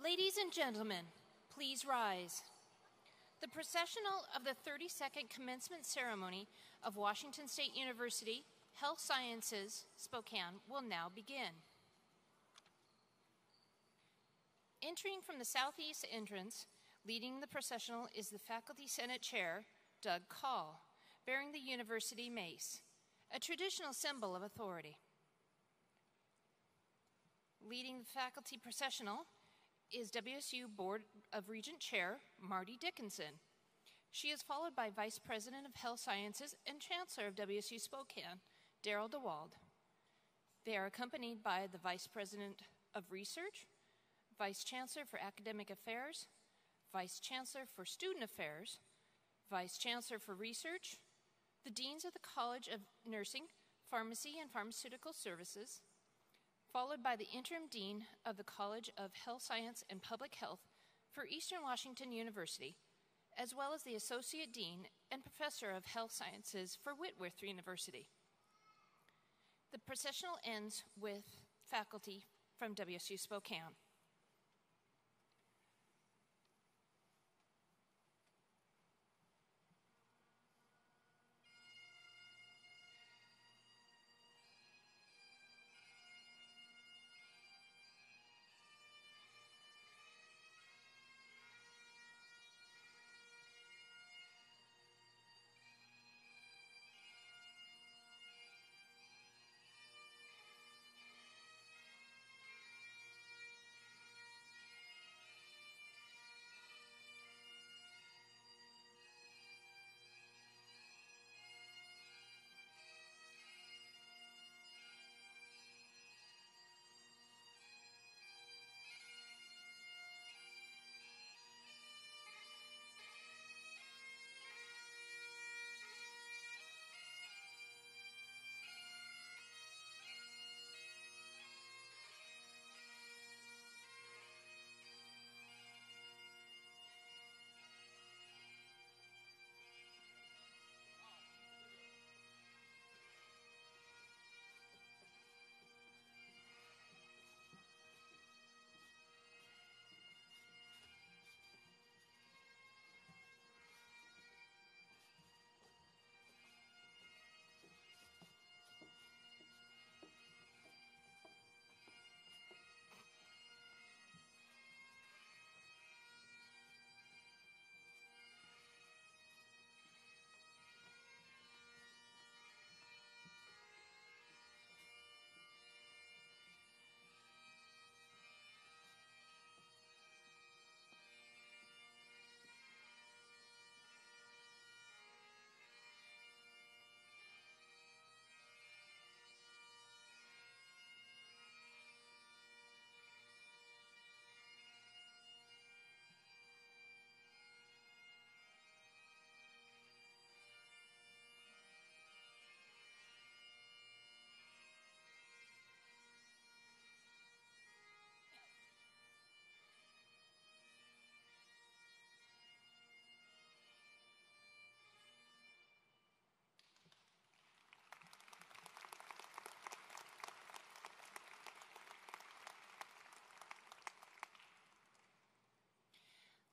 Ladies and gentlemen, please rise. The processional of the 32nd commencement ceremony of Washington State University Health Sciences, Spokane, will now begin. Entering from the southeast entrance, leading the processional is the Faculty Senate Chair, Doug Call, bearing the university mace, a traditional symbol of authority. Leading the faculty processional is WSU Board of Regent Chair, Marty Dickinson. She is followed by Vice President of Health Sciences and Chancellor of WSU Spokane, Daryl DeWald. They are accompanied by the Vice President of Research, Vice Chancellor for Academic Affairs, Vice Chancellor for Student Affairs, Vice Chancellor for Research, the Deans of the College of Nursing, Pharmacy, and Pharmaceutical Services, followed by the Interim Dean of the College of Health Science and Public Health for Eastern Washington University, as well as the Associate Dean and Professor of Health Sciences for Whitworth University. The processional ends with faculty from WSU Spokane.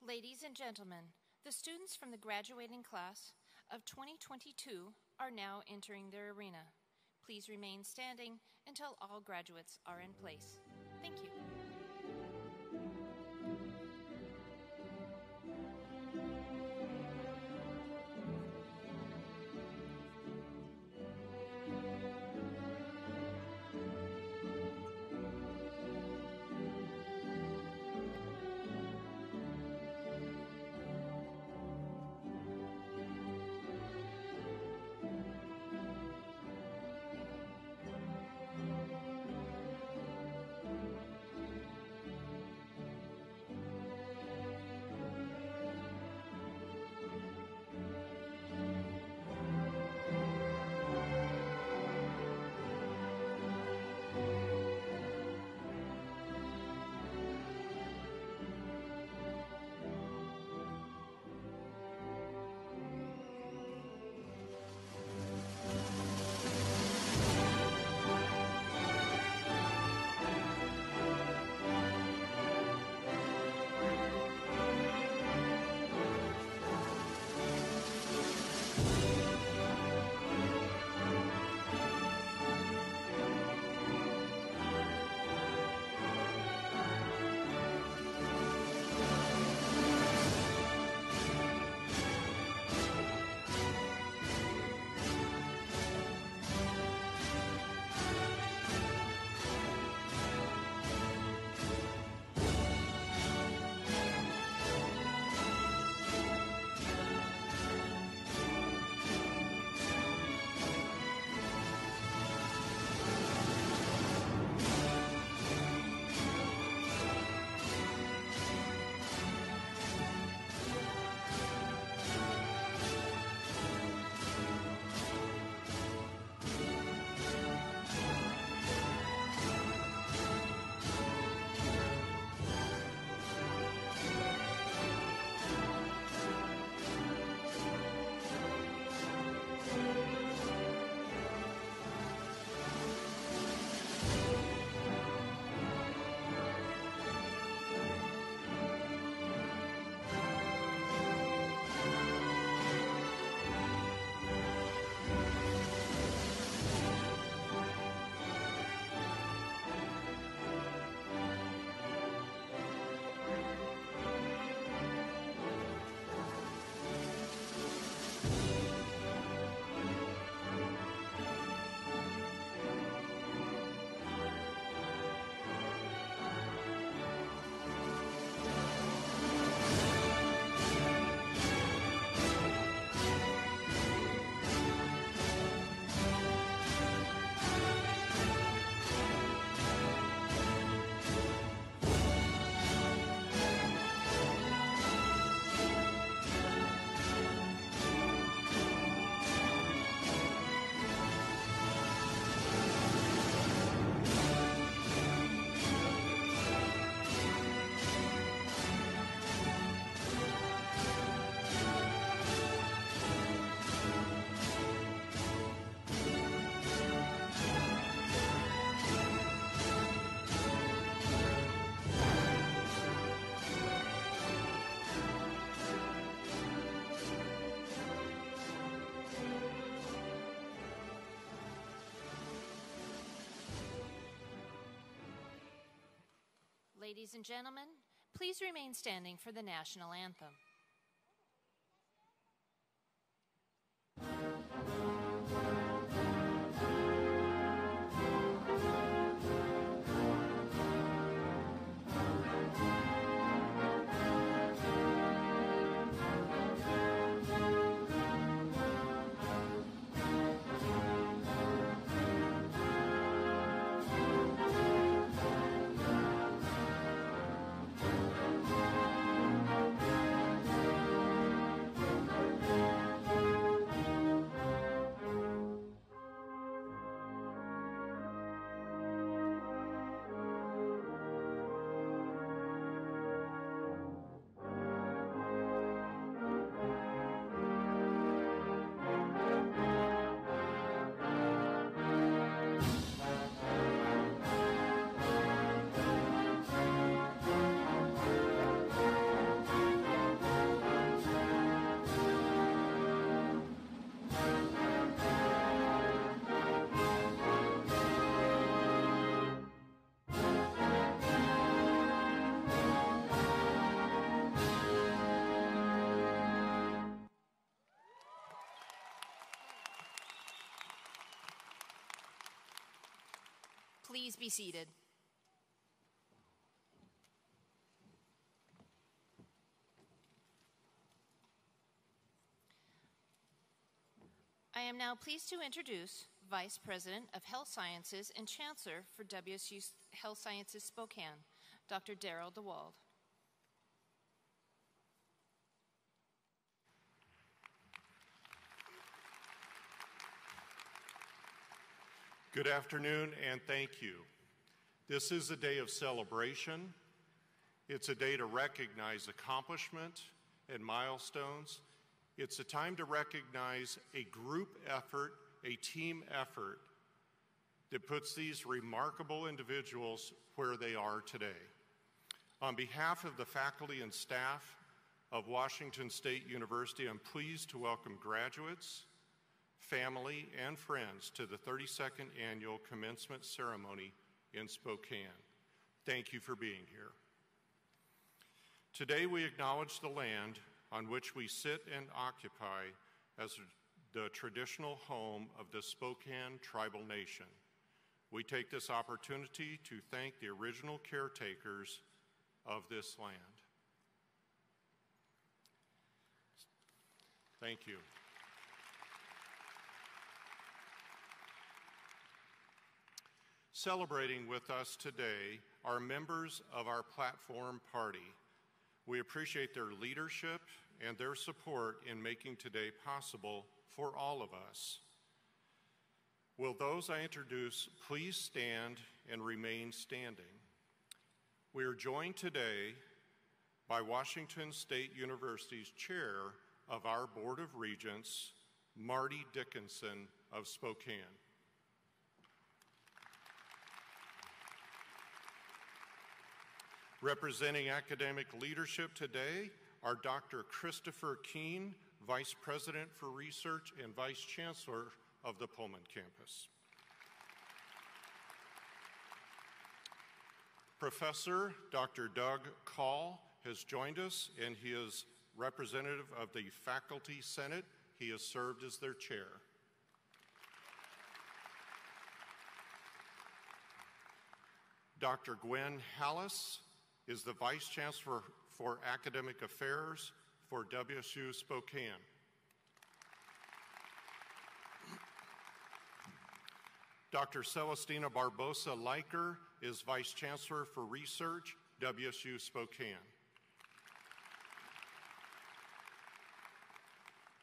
Ladies and gentlemen, the students from the graduating class of 2022 are now entering their arena. Please remain standing until all graduates are in place. Thank you. Ladies and gentlemen, please remain standing for the national anthem. Please be seated. I am now pleased to introduce Vice President of Health Sciences and Chancellor for WSU Health Sciences Spokane, Dr. Daryl DeWald. Good afternoon and thank you. This is a day of celebration. It's a day to recognize accomplishment and milestones. It's a time to recognize a group effort, a team effort that puts these remarkable individuals where they are today. On behalf of the faculty and staff of Washington State University, I'm pleased to welcome graduates, family, and friends to the 32nd Annual Commencement Ceremony in Spokane. Thank you for being here. Today we acknowledge the land on which we sit and occupy as the traditional home of the Spokane Tribal Nation. We take this opportunity to thank the original caretakers of this land. Thank you. Celebrating with us today are members of our platform party. We appreciate their leadership and their support in making today possible for all of us. Will those I introduce please stand and remain standing? We are joined today by Washington State University's Chair of our Board of Regents, Marty Dickinson of Spokane. Representing academic leadership today are Dr. Christopher Keene, Vice President for Research and Vice Chancellor of the Pullman campus. Professor Dr. Doug Call has joined us, and he is representative of the Faculty Senate. He has served as their chair. Dr. Gwen Hallis is the Vice Chancellor for Academic Affairs for WSU Spokane. Dr. Celestina Barbosa-Leiker is Vice Chancellor for Research, WSU Spokane.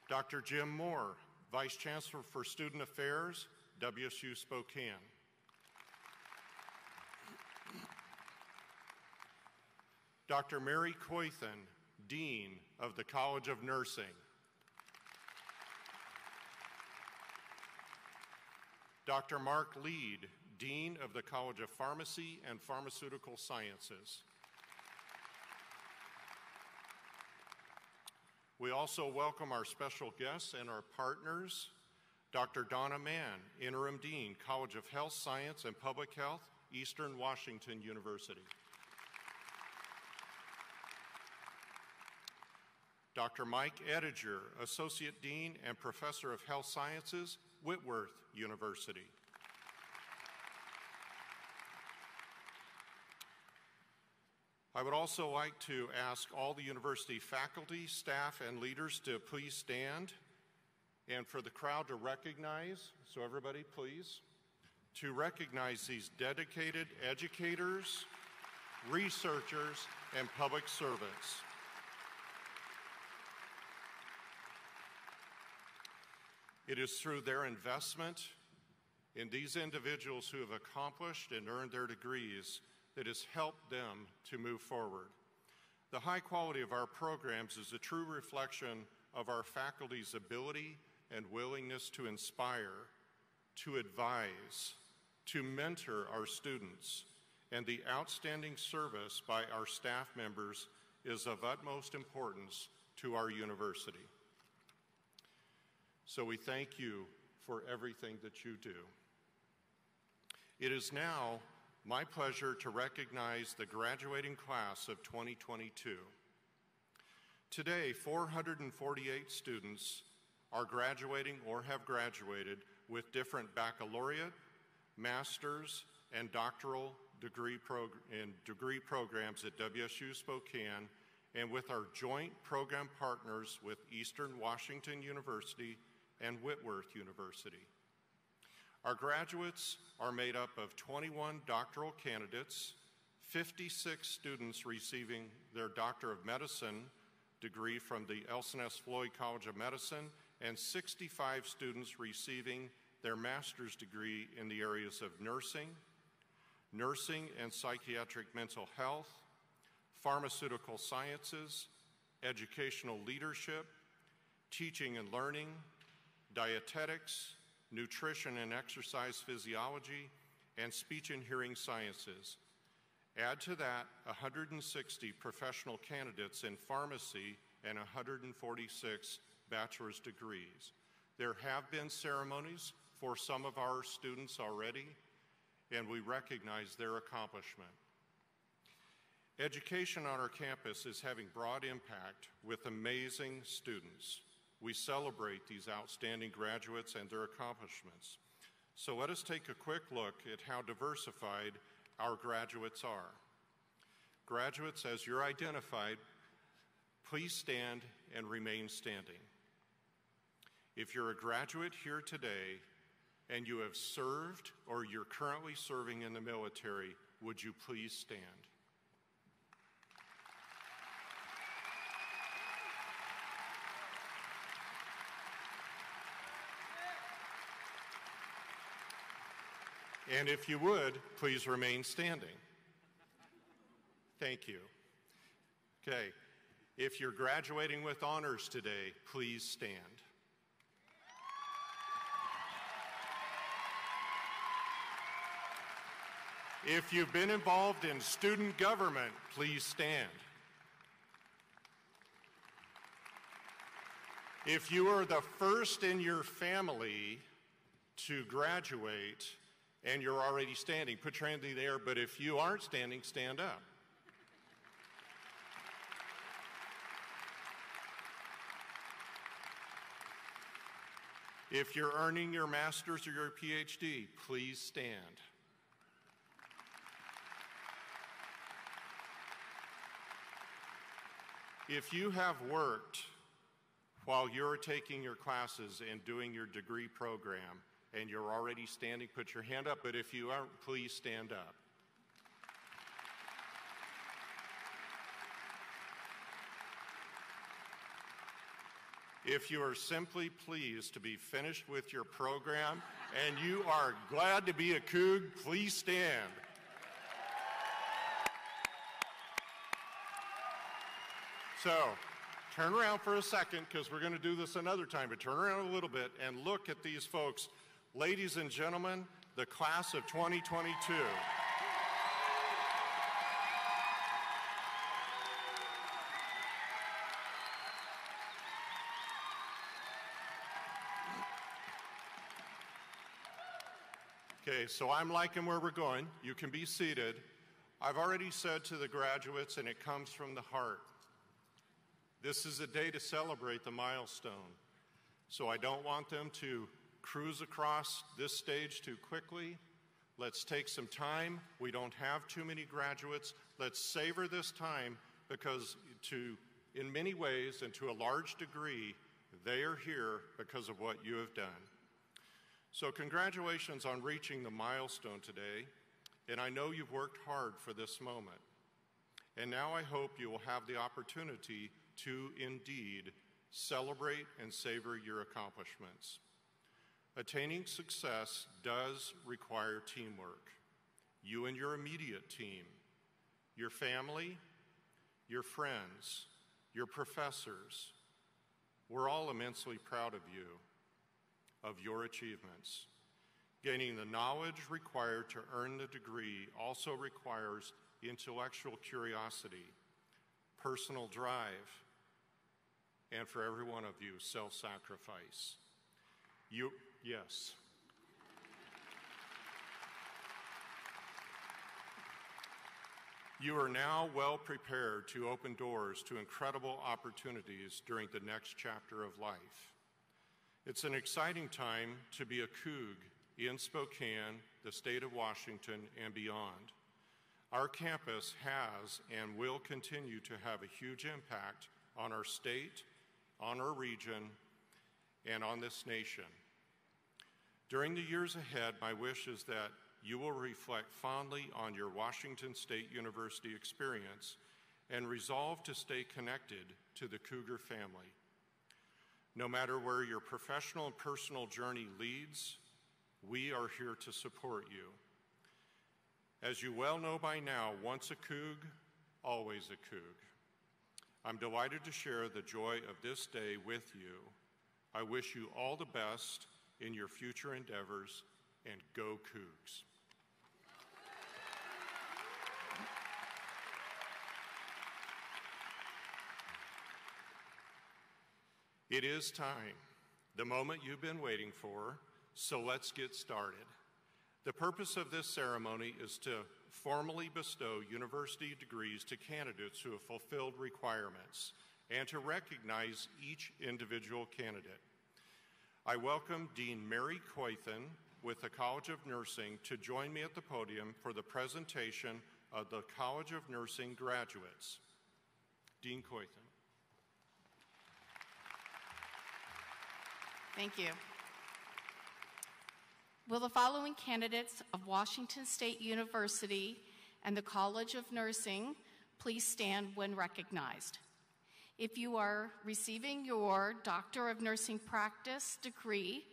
Dr. Jim Moore, Vice Chancellor for Student Affairs, WSU Spokane. Dr. Mary Coythan, Dean of the College of Nursing. Dr. Mark Lead, Dean of the College of Pharmacy and Pharmaceutical Sciences. We also welcome our special guests and our partners, Dr. Donna Mann, Interim Dean, College of Health Science and Public Health, Eastern Washington University. Dr. Mike Ettinger, Associate Dean and Professor of Health Sciences, Whitworth University. I would also like to ask all the university faculty, staff, and leaders to please stand, and for the crowd to recognize, so everybody please, to recognize these dedicated educators, researchers, and public servants. It is through their investment in these individuals who have accomplished and earned their degrees that has helped them to move forward. The high quality of our programs is a true reflection of our faculty's ability and willingness to inspire, to advise, to mentor our students, and the outstanding service by our staff members is of utmost importance to our university. So we thank you for everything that you do. It is now my pleasure to recognize the graduating class of 2022. Today, 448 students are graduating or have graduated with different baccalaureate, master's, and doctoral degree programs at WSU Spokane, and with our joint program partners with Eastern Washington University and Whitworth University. Our graduates are made up of 21 doctoral candidates, 56 students receiving their Doctor of Medicine degree from the Elson S. Floyd College of Medicine, and 65 students receiving their master's degree in the areas of nursing, nursing and psychiatric mental health, pharmaceutical sciences, educational leadership, teaching and learning, dietetics, nutrition and exercise physiology, and speech and hearing sciences. Add to that 160 professional candidates in pharmacy and 146 bachelor's degrees. There have been ceremonies for some of our students already, and we recognize their accomplishment. Education on our campus is having broad impact with amazing students. We celebrate these outstanding graduates and their accomplishments. So let us take a quick look at how diversified our graduates are. Graduates, as you're identified, please stand and remain standing. If you're a graduate here today and you have served or you're currently serving in the military, would you please stand? And if you would, please remain standing. Thank you. Okay, if you're graduating with honors today, please stand. If you've been involved in student government, please stand. If you are the first in your family to graduate, and you're already standing, put your hand in the air, but if you aren't standing, stand up. If you're earning your master's or your PhD, please stand. If you have worked while you're taking your classes and doing your degree program, and you're already standing, put your hand up, but if you aren't, please stand up. If you are simply pleased to be finished with your program and you are glad to be a Coug, please stand. So, turn around for a second, because we're going to do this another time, but turn around a little bit and look at these folks. Ladies and gentlemen, the class of 2022. Okay, so I'm liking where we're going. You can be seated. I've already said to the graduates, and it comes from the heart, This is a day to celebrate the milestone. So I don't want them to cruise across this stage too quickly. Let's take some time. We don't have too many graduates. Let's savor this time because in many ways and to a large degree, they are here because of what you have done. So congratulations on reaching the milestone today, and I know you've worked hard for this moment. And now I hope you will have the opportunity to indeed celebrate and savor your accomplishments. Attaining success does require teamwork. You and your immediate team, your family, your friends, your professors, we're all immensely proud of you, of your achievements. Gaining the knowledge required to earn the degree also requires intellectual curiosity, personal drive, and for every one of you, self-sacrifice. Yes. You are now well prepared to open doors to incredible opportunities during the next chapter of life. It's an exciting time to be a Coug in Spokane, the state of Washington, and beyond. Our campus has and will continue to have a huge impact on our state, on our region, and on this nation. During the years ahead, my wish is that you will reflect fondly on your Washington State University experience and resolve to stay connected to the Cougar family. No matter where your professional and personal journey leads, we are here to support you. As you well know by now, once a Coug, always a Coug. I'm delighted to share the joy of this day with you. I wish you all the best in your future endeavors, and go Cougs. It is time, the moment you've been waiting for, so let's get started. The purpose of this ceremony is to formally bestow university degrees to candidates who have fulfilled requirements and to recognize each individual candidate. I welcome Dean Mary Coythen with the College of Nursing to join me at the podium for the presentation of the College of Nursing graduates. Dean Coythen. Thank you. Will the following candidates of Washington State University and the College of Nursing please stand when recognized? If you are receiving your Doctor of Nursing Practice degree,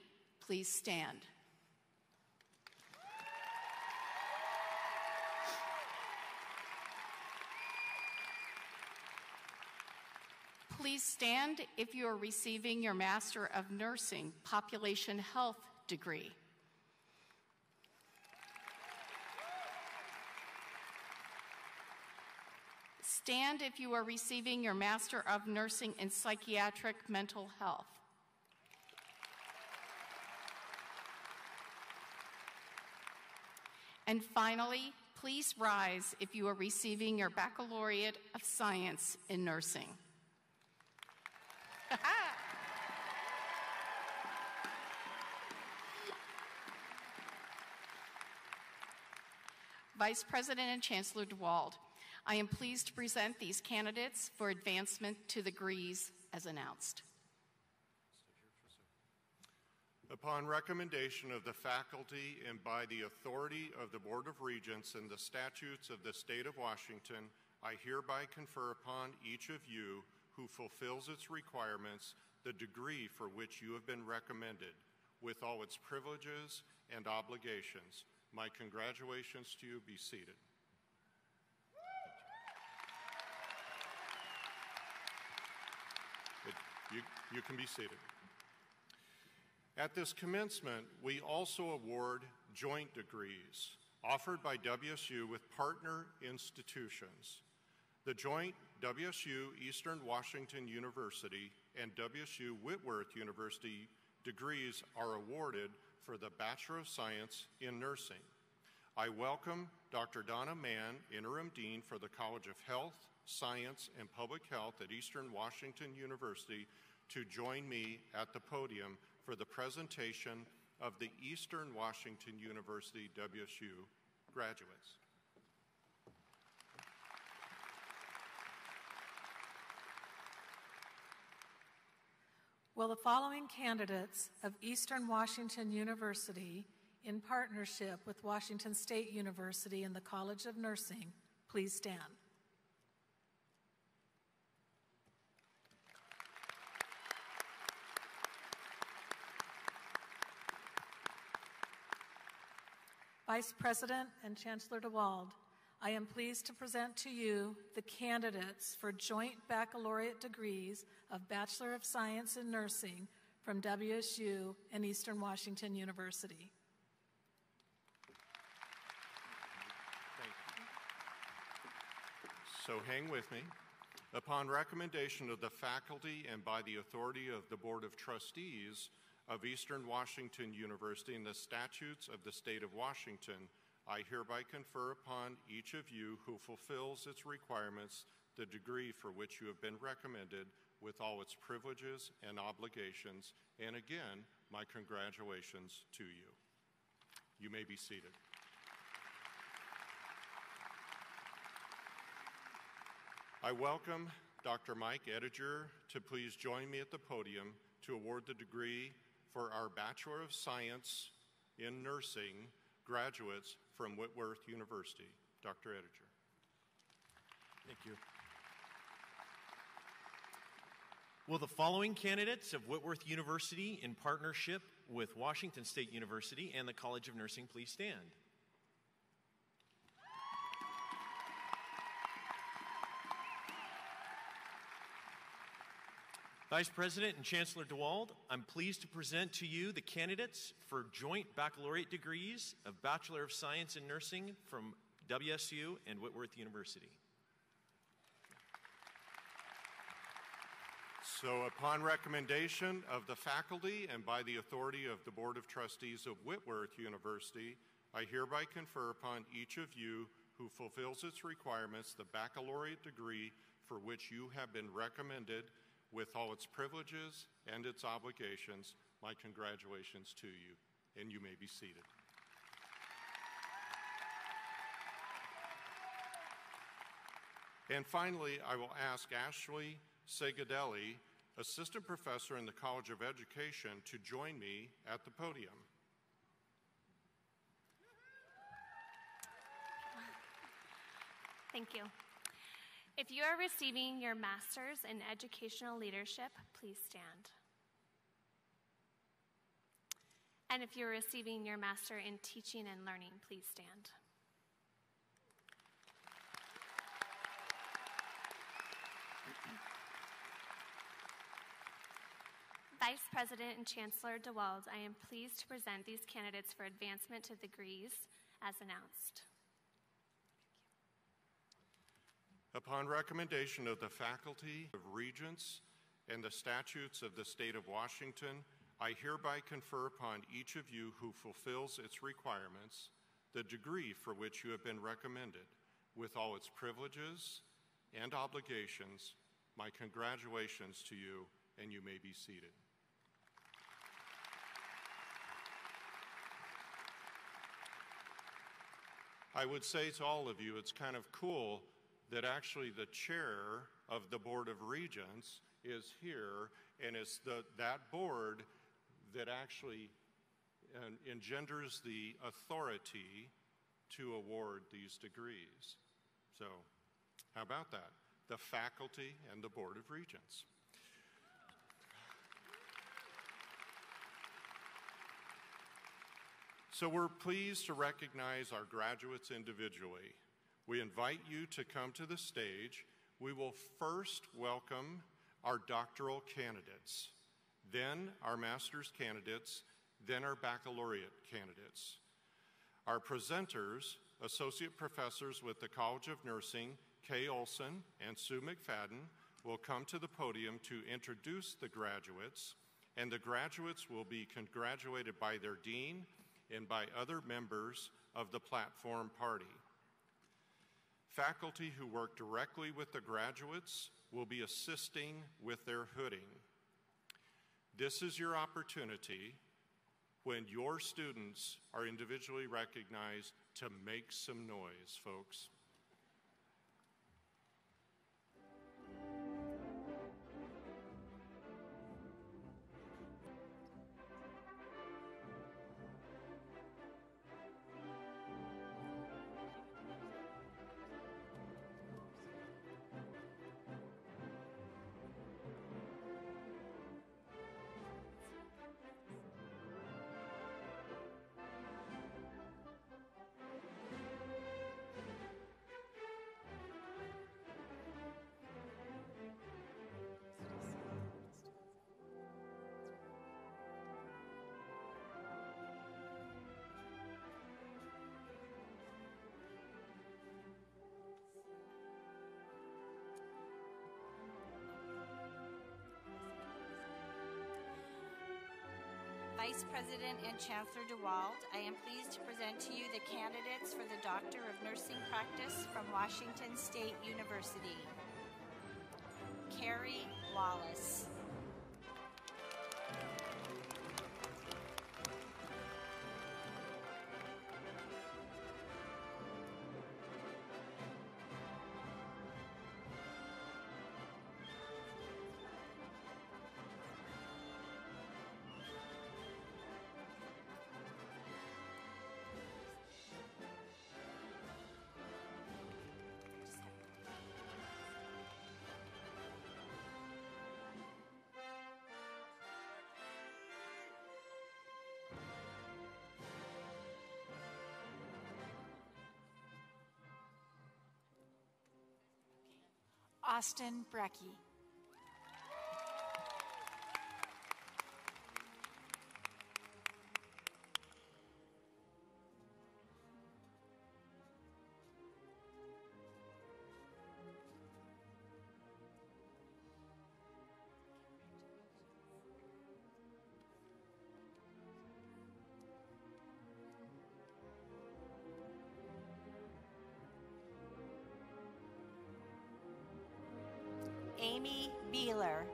please stand. Please stand if you are receiving your Master of Nursing Population Health degree. Stand if you are receiving your Master of Nursing in Psychiatric Mental Health. And finally, please rise if you are receiving your Baccalaureate of Science in Nursing. Vice President and Chancellor DeWald, I am pleased to present these candidates for advancement to the degrees as announced. Upon recommendation of the faculty and by the authority of the Board of Regents and the statutes of the state of Washington, I hereby confer upon each of you who fulfills its requirements the degree for which you have been recommended, with all its privileges and obligations. My congratulations to you. Be seated. You can be seated. At this commencement, we also award joint degrees offered by WSU with partner institutions. The joint WSU Eastern Washington University and WSU Whitworth University degrees are awarded for the Bachelor of Science in Nursing. I welcome Dr. Donna Mann, Interim Dean for the College of Health, Science, and Public Health at Eastern Washington University to join me at the podium for the presentation of the Eastern Washington University WSU graduates. Will the following candidates of Eastern Washington University, in partnership with Washington State University and the College of Nursing, please stand? Vice President and Chancellor DeWald, I am pleased to present to you the candidates for joint baccalaureate degrees of Bachelor of Science in Nursing from WSU and Eastern Washington University. Thank you. So hang with me. Upon recommendation of the faculty and by the authority of the Board of Trustees of Eastern Washington University and the statutes of the state of Washington, I hereby confer upon each of you who fulfills its requirements the degree for which you have been recommended with all its privileges and obligations, and again, my congratulations to you. You may be seated. I welcome Dr. Mike Ettinger to please join me at the podium to award the degree for our Bachelor of Science in Nursing graduates from Whitworth University. Dr. Ettinger. Thank you. Will the following candidates of Whitworth University, in partnership with Washington State University and the College of Nursing, please stand? Vice President and Chancellor DeWald, I'm pleased to present to you the candidates for joint baccalaureate degrees of Bachelor of Science in Nursing from WSU and Whitworth University. So upon recommendation of the faculty and by the authority of the Board of Trustees of Whitworth University, I hereby confer upon each of you who fulfills its requirements the baccalaureate degree for which you have been recommended with all its privileges and its obligations. My congratulations to you, and you may be seated. And finally, I will ask Ashley Segadelli, Assistant Professor in the College of Education, to join me at the podium. Thank you. If you are receiving your Master's in Educational Leadership, please stand. And if you're receiving your Master in Teaching and Learning, please stand. Vice President and Chancellor DeWald, I am pleased to present these candidates for advancement to degrees as announced. Upon recommendation of the faculty of Regents and the statutes of the state of Washington, I hereby confer upon each of you who fulfills its requirements the degree for which you have been recommended, with all its privileges and obligations. My congratulations to you, and you may be seated. I would say to all of you, it's kind of cool that actually the chair of the Board of Regents is here, and it's that board that actually engenders the authority to award these degrees. So how about that? The faculty and the Board of Regents. So we're pleased to recognize our graduates individually. We invite you to come to the stage. We will first welcome our doctoral candidates, then our master's candidates, then our baccalaureate candidates. Our presenters, associate professors with the College of Nursing, Kay Olson and Sue McFadden, will come to the podium to introduce the graduates, and the graduates will be congratulated by their dean and by other members of the platform party. Faculty who work directly with the graduates will be assisting with their hooding. This is your opportunity when your students are individually recognized to make some noise, folks. Vice President and Chancellor DeWald, I am pleased to present to you the candidates for the Doctor of Nursing Practice from Washington State University. Carrie Wallace. Austin Brecky. Amy Beeler.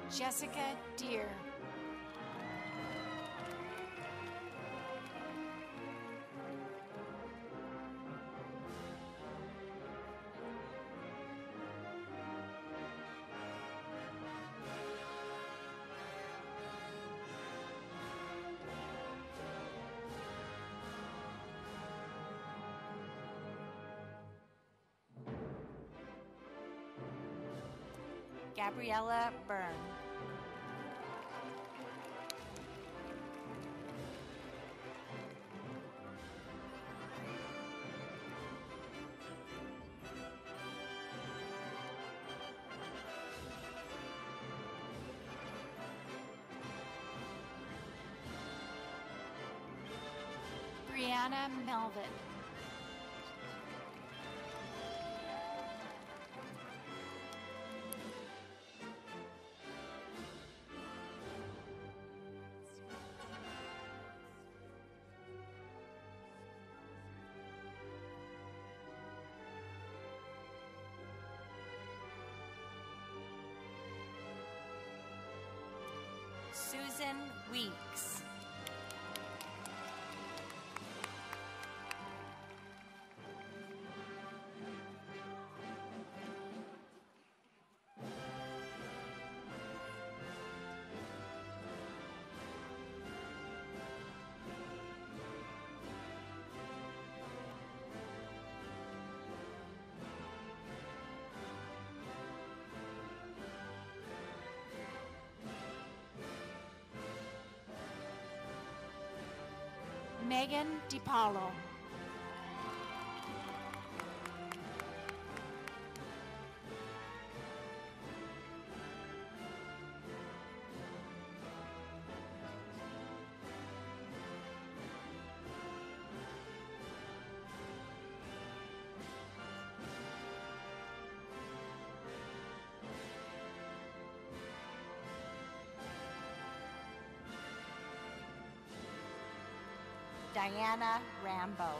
Jessica Deere. Gabriella Byrne. Brianna Melvin. Susan Weeks. Megan DiPaolo. Diana Rambo.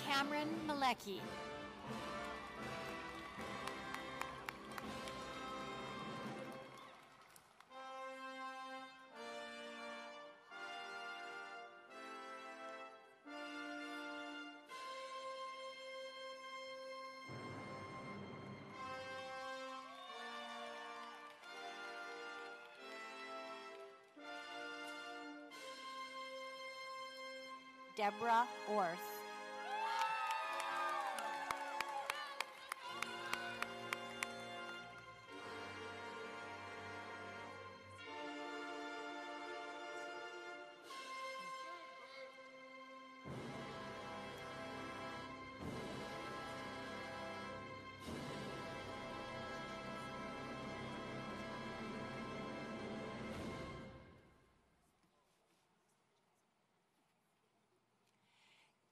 Cameron Malecki. Deborah Orth.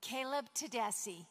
Caleb Tedeschi.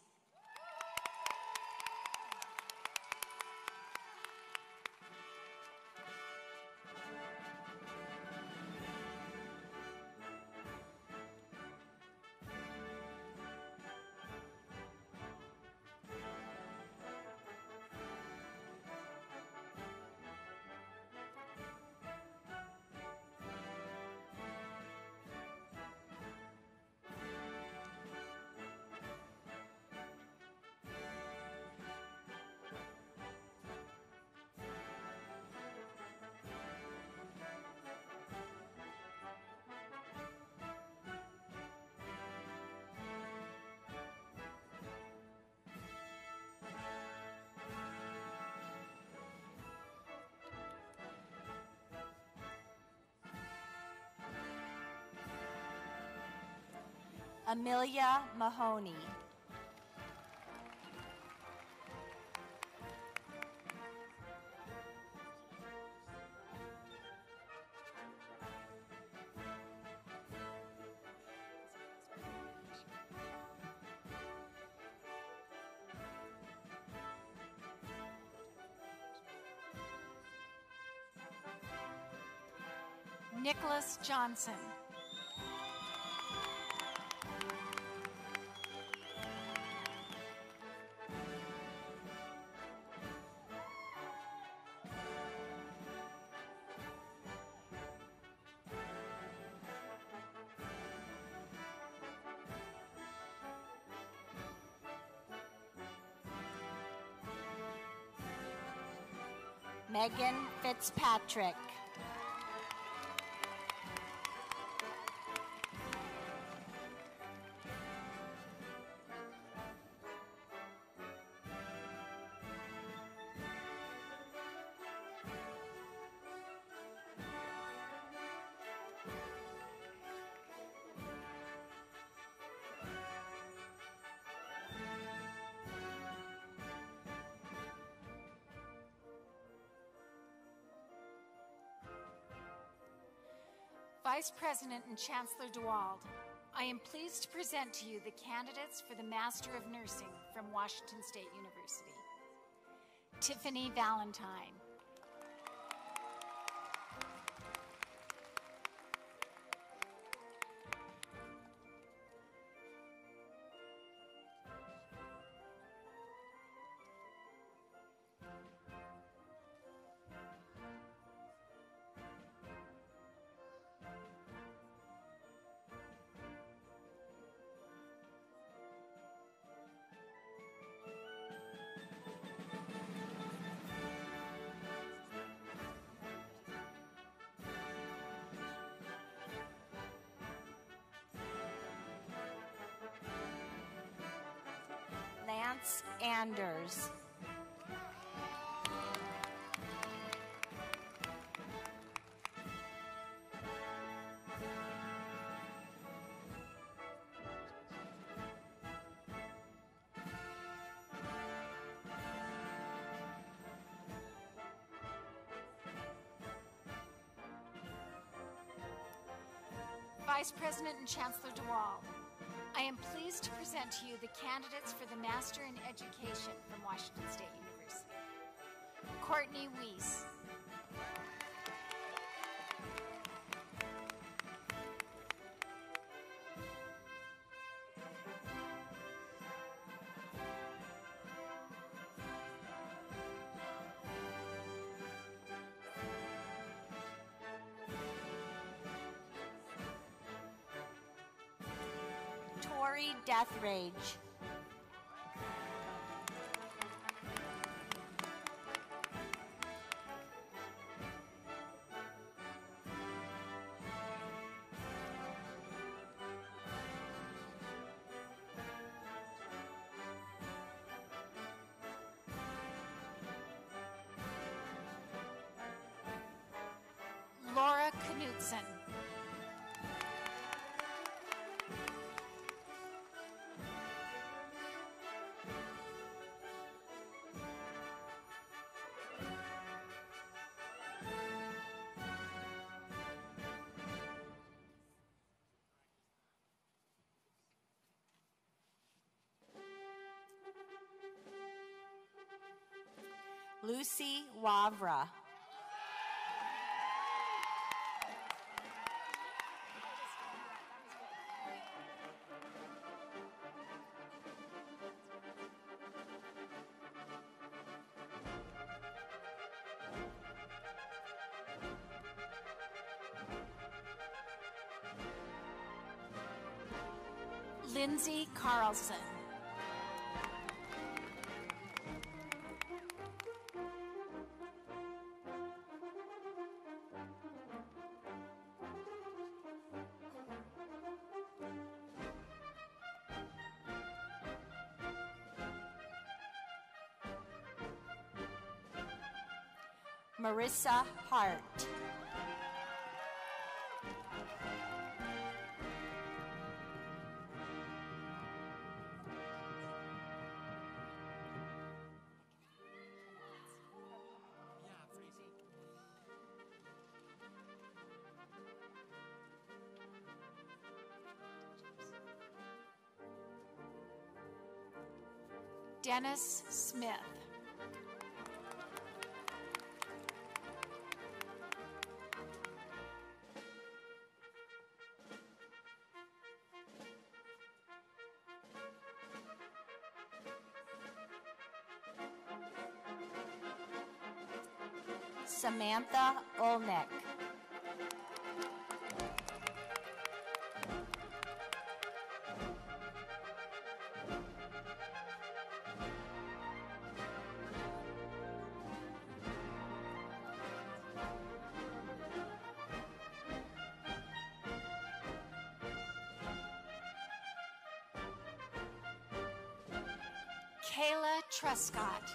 Amelia Mahoney. Nicholas Johnson. Megan Fitzpatrick. Vice President and Chancellor DeWald, I am pleased to present to you the candidates for the Master of Nursing from Washington State University. Tiffany Valentine. Lance Anders. Vice President and Chancellor DeWald, I am pleased to present to you the candidates for the Master in Education from Washington State University. Courtney Weiss. Tori Deathrage. Laura Knudsen. Lucy Wavra. Lindsay Carlson. Marissa Hart. Dennis Smith. Samantha Olnick. Kayla Truscott.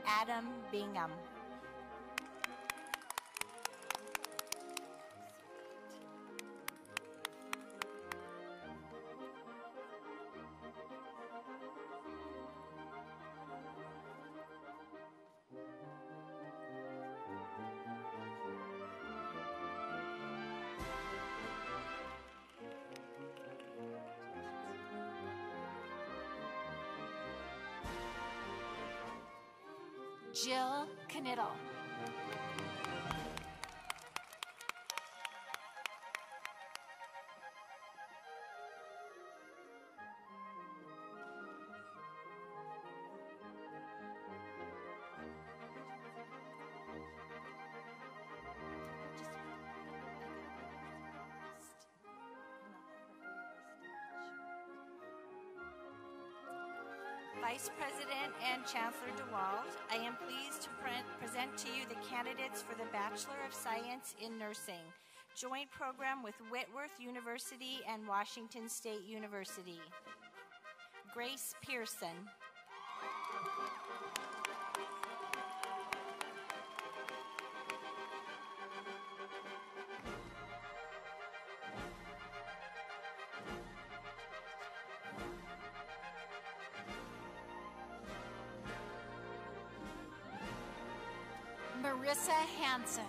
Adam Bingham. Jill Knittel. Vice President and Chancellor DeWald, I am pleased to present to you the candidates for the Bachelor of Science in Nursing, joint program with Whitworth University and Washington State University. Grace Pearson. Carissa Hansen.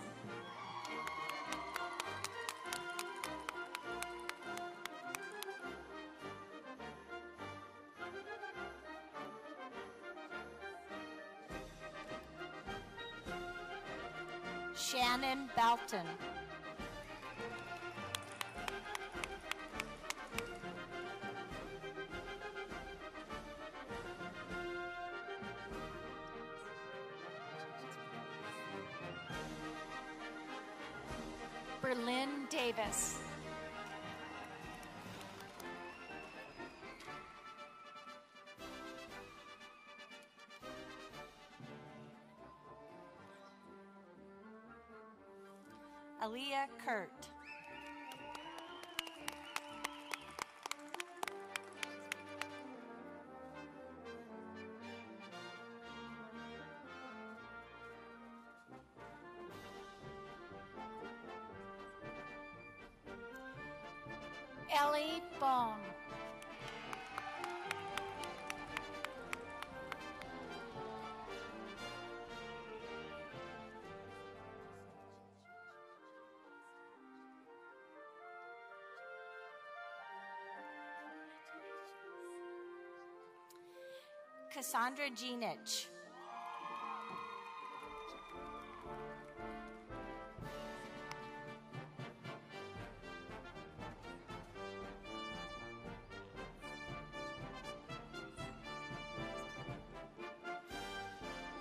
Shannon Belton. Berlin Davis. Aaliyah Kurt. Ellie Bone. Cassandra Genich.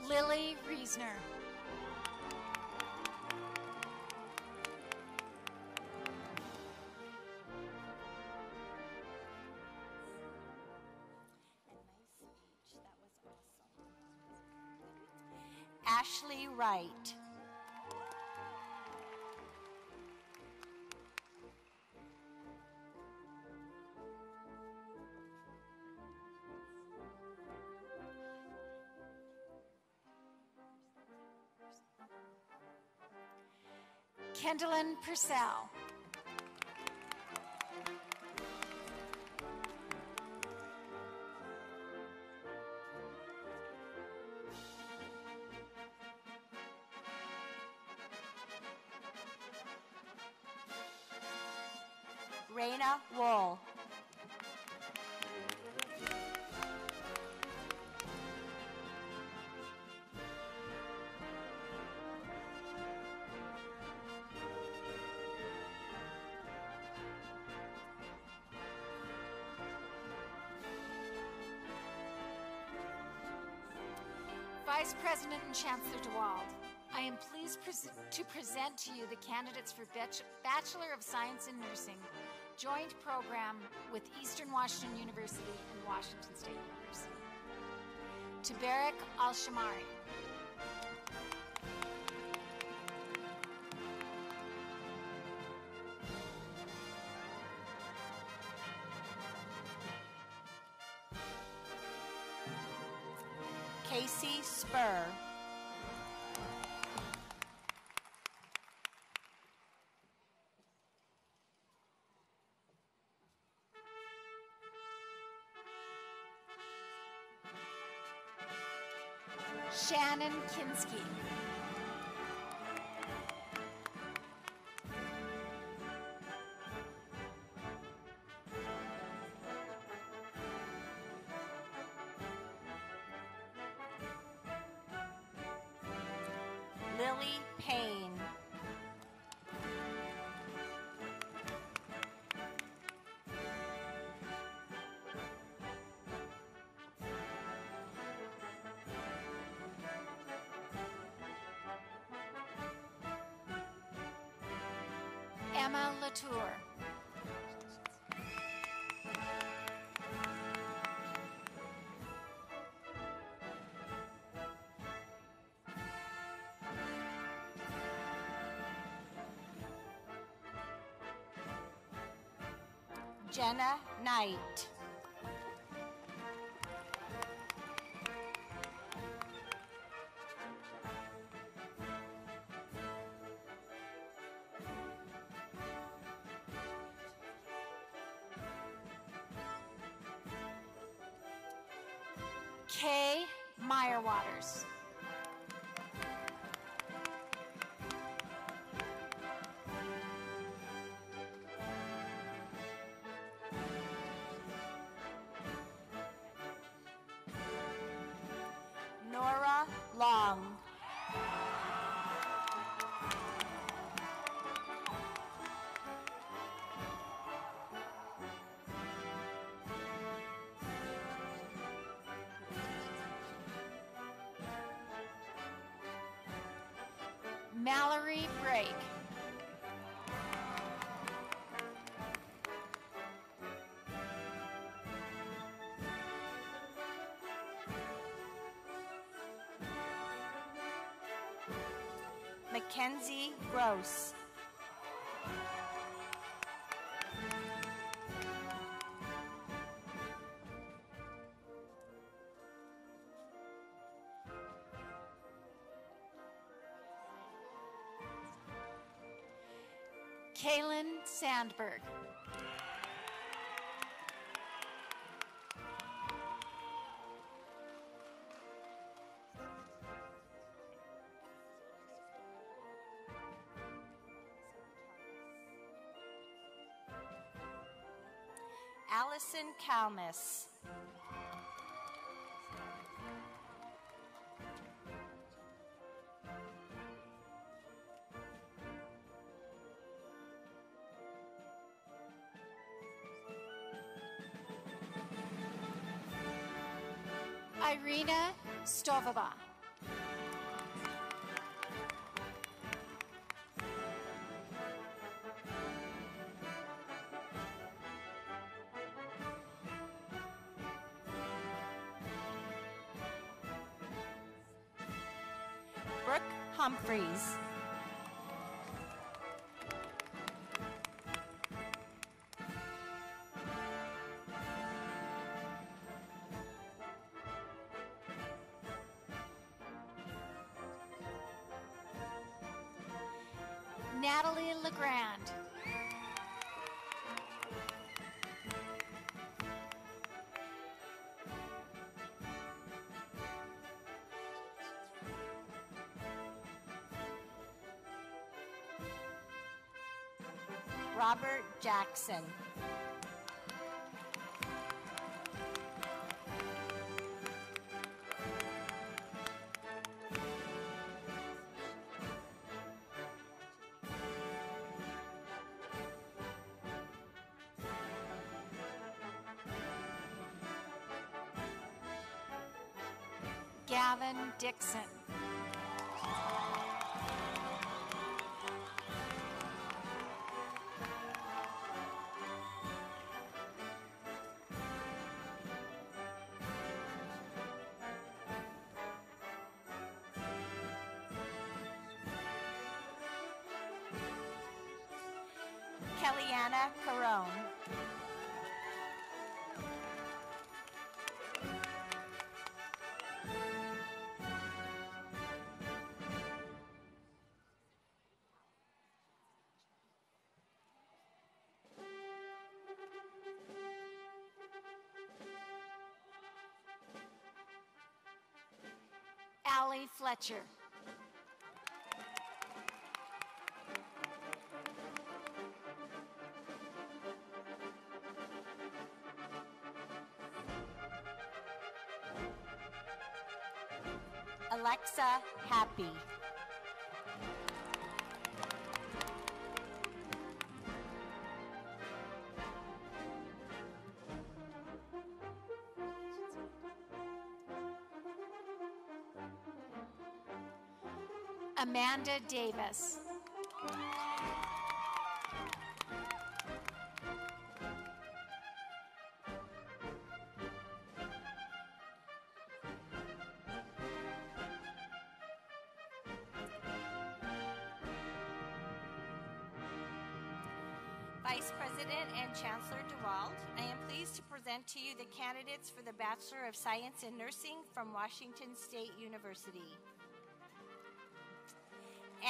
Lily Reesner. Ashley Wright. Kendallin Purcell. Raina Wool. Vice President and Chancellor DeWald, I am pleased to present to you the candidates for Bachelor of Science in Nursing, joint program with Eastern Washington University and Washington State University. Tabarak Al-Shamari. Casey Spur. Shannon Kinsky. Lily Payne. Emma Latour. Jenna Knight. Kay Meyerwaters. Mallory Brake. Mackenzie Gross. Kaylin Sandberg. Allison Kalmus. Irina Stovaba. Brooke Humphreys. Natalie Legrand. Robert Jackson. Gavin Dixon. Kellyanna Carone. Allie Fletcher. Alexa Happy. Amanda Davis. Vice President and Chancellor DeWald, I am pleased to present to you the candidates for the Bachelor of Science in Nursing from Washington State University.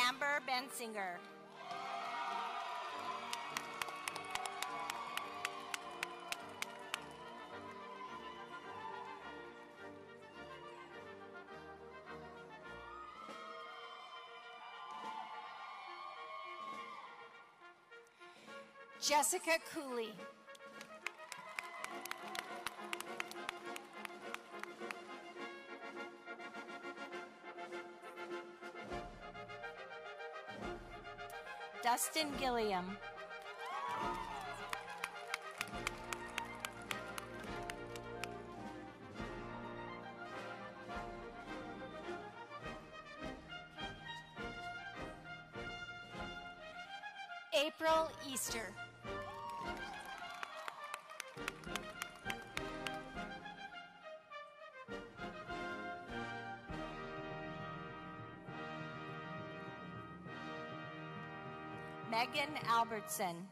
Amber Bensinger. Jessica Cooley. Dustin Gilliam. April Easter. Megan Albertson.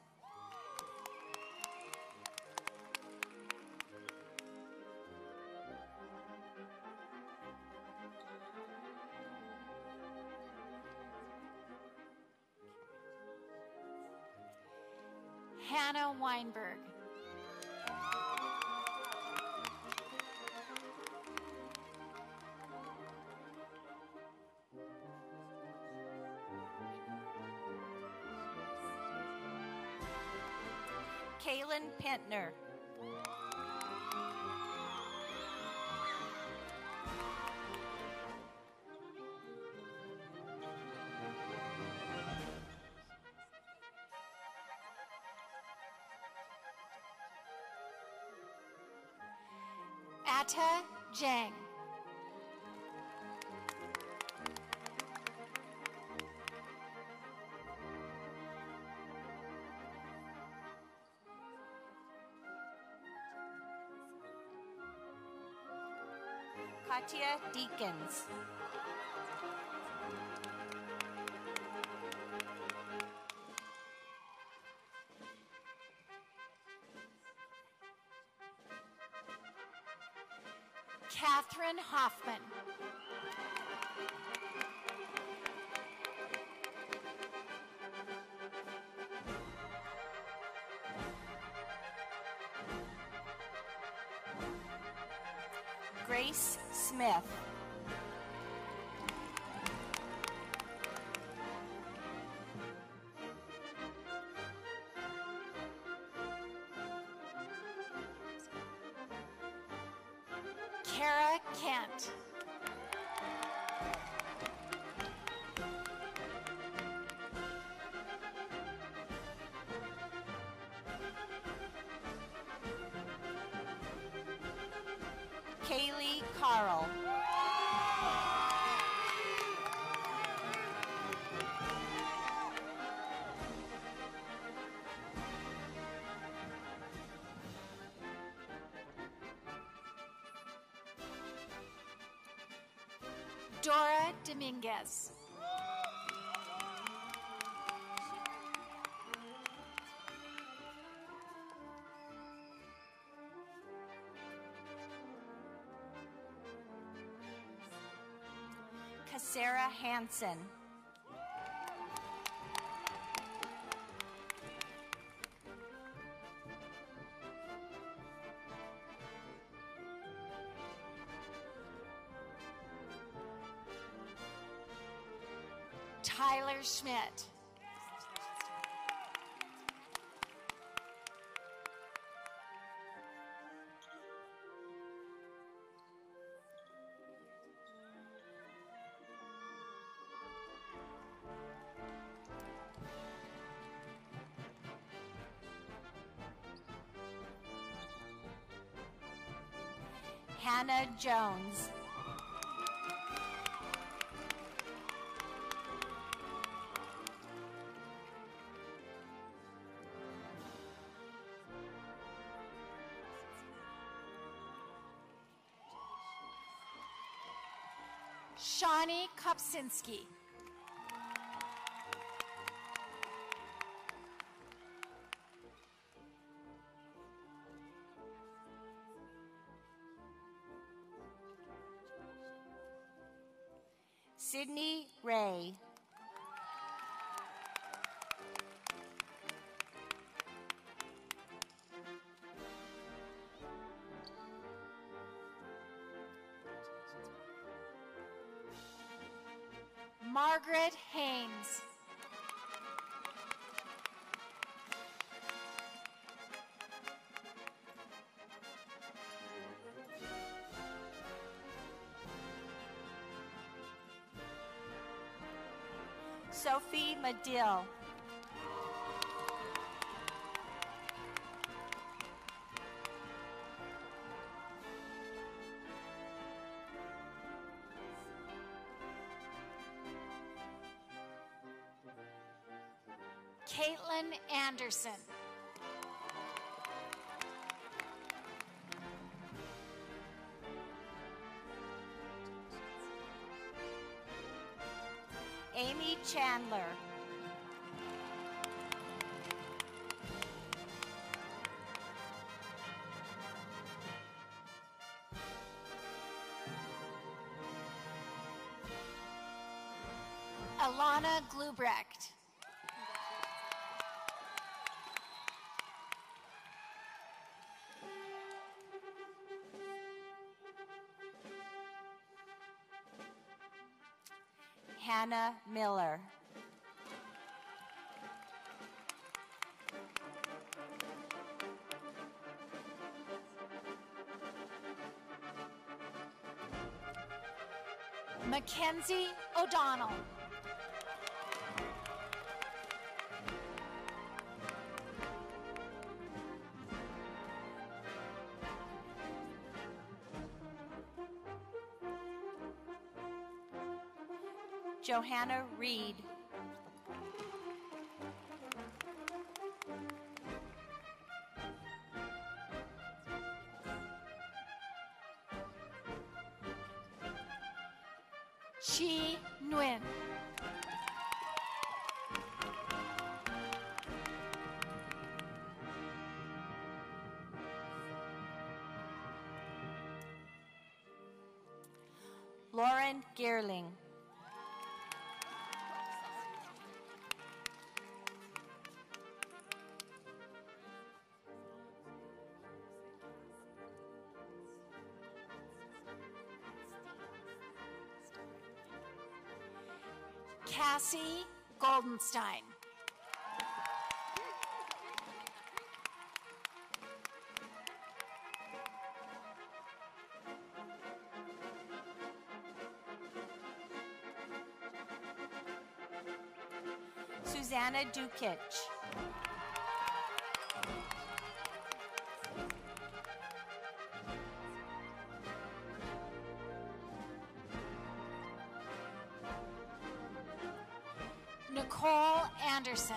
Hannah Weinberg. Kaylin Pentner. Atta Jang. Katya Deakins. Catherine Hoffman. Grace Smith. Kara Kent. Kaylee Carl. Dora Dominguez. Sarah Hansen. Tyler Schmidt. Hannah Jones. Shawnee Kopsinski. Sydney Ray. Margaret Haynes. Sophie Medill. Caitlin Anderson. Amy Chandler. Alana Glubrecht. Hannah Miller. Mackenzie O'Donnell. Johanna Reed. Chi Nguyen. Lauren Geerling. Cassie Goldenstein. Susanna Dukic. Nicole Anderson.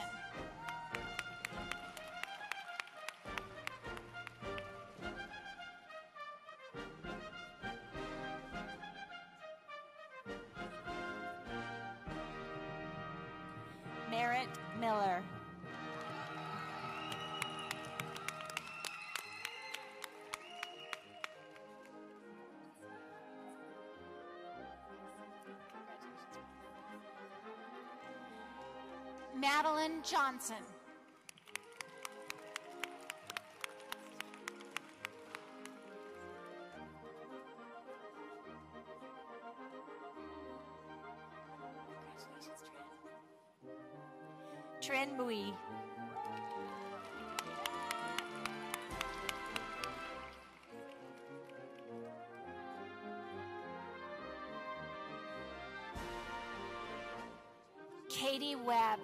Merritt Miller. Madeline Johnson. Trin Mui. Katie Webb.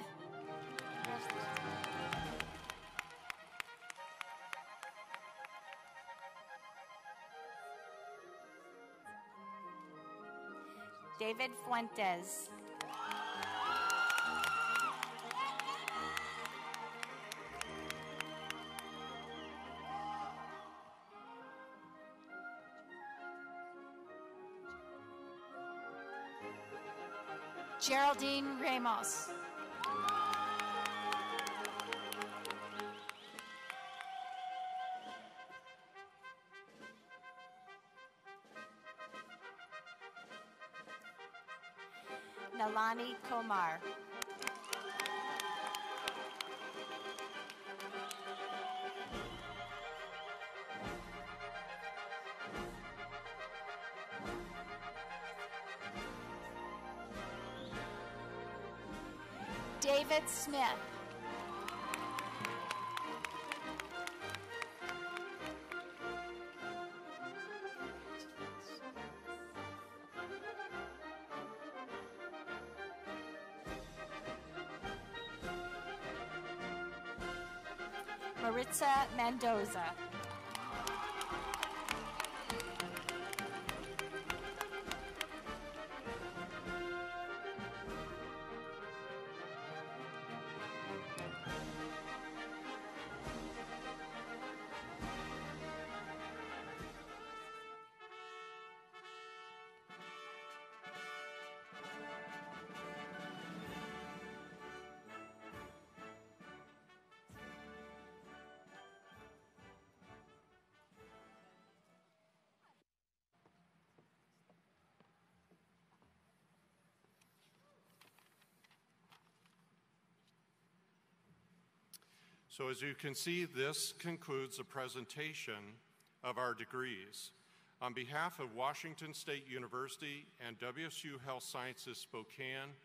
David Fuentes. Geraldine Ramos. Nalani Komar. David Smith. Maritza Mendoza. So as you can see, this concludes the presentation of our degrees. On behalf of Washington State University and WSU Health Sciences Spokane,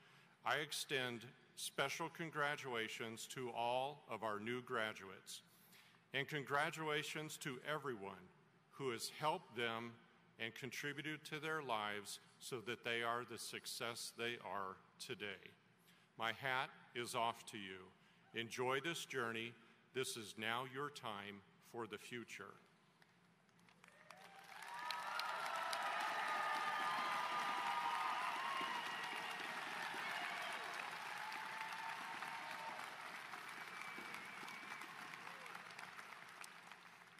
I extend special congratulations to all of our new graduates. And congratulations to everyone who has helped them and contributed to their lives so that they are the success they are today. My hat is off to you. Enjoy this journey. This is now your time for the future.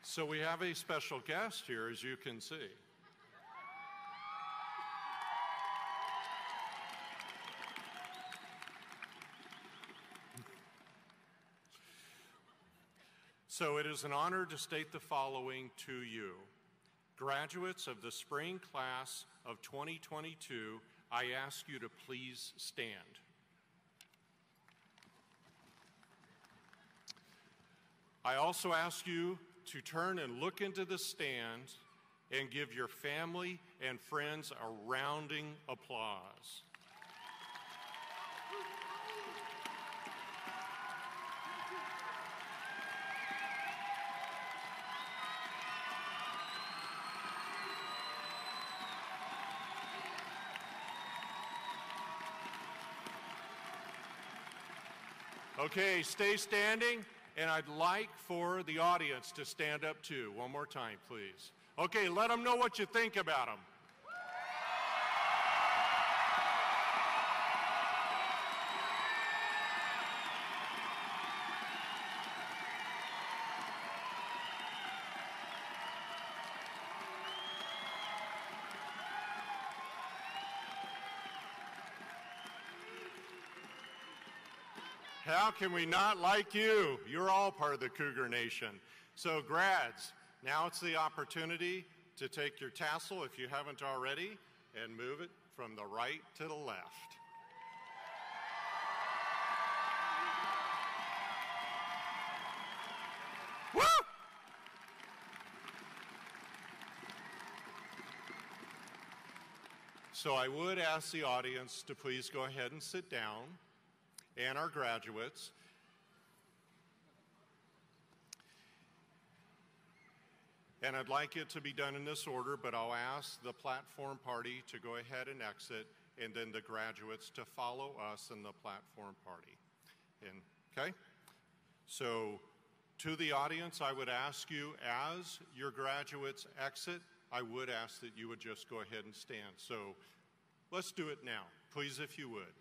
So we have a special guest here, as you can see. So it is an honor to state the following to you. Graduates of the spring class of 2022, I ask you to please stand. I also ask you to turn and look into the stand and give your family and friends a rounding applause. Okay, stay standing. And I'd like for the audience to stand up too. One more time, please. Okay, let them know what you think about them. How can we not like you? You're all part of the Cougar Nation. So grads, now it's the opportunity to take your tassel, if you haven't already, and move it from the right to the left. Woo! So I would ask the audience to please go ahead and sit down, and our graduates. And I'd like it to be done in this order, but I'll ask the platform party to go ahead and exit, and then the graduates to follow us in the platform party. And, okay? So to the audience, I would ask you, as your graduates exit, I would ask that you would just go ahead and stand. So let's do it now, please, if you would.